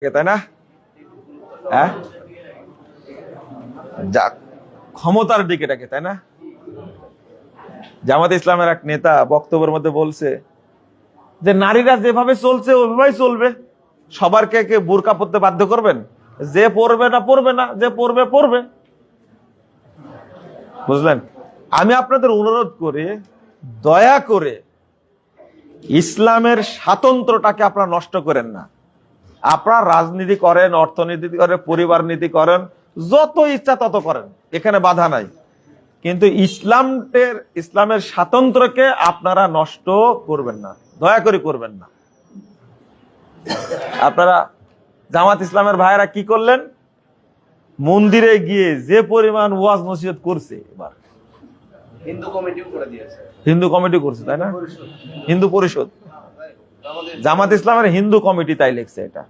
তাই না? হ্যাঁ, যা ক্ষমতার দিকে ডাকে, তাই না? জামাত ইসলামের এক নেতা বক্তব্যের মধ্যে বলছে যে নারীরা যেভাবে চলছে ওইভাবেই চলবে, সবার কে বোরকা পরতে বাধ্য করবেন? যে পড়বে না পড়বে না, যে পড়বে পড়বে। বুঝলেন? আমি আপনাদের অনুরোধ করি, দয়া করে ইসলামের স্বাতন্ত্র্যটাকে আপনারা নষ্ট করেন না। আপনারা রাজনীতি করেন, অর্থনীতি করেন, পরিবার নীতি করেন, যত ইচ্ছা তত করেন, এখানে বাধা নাই। কিন্তু ইসলামের স্বাতন্ত্র্যকে আপনারা নষ্ট করবেন না, দয়া করে করবেন না। আপনারা জামাত ইসলামের ভাইয়েরা কি করলেন? মন্দিরে গিয়ে যে পরিমাণ ওয়াজ নসিহত করছে, এবার হিন্দু কমিটি করছে, তাই না? হিন্দু পরিষদ, জামাত ইসলামের হিন্দু কমিটি তাই লিখছে এটা।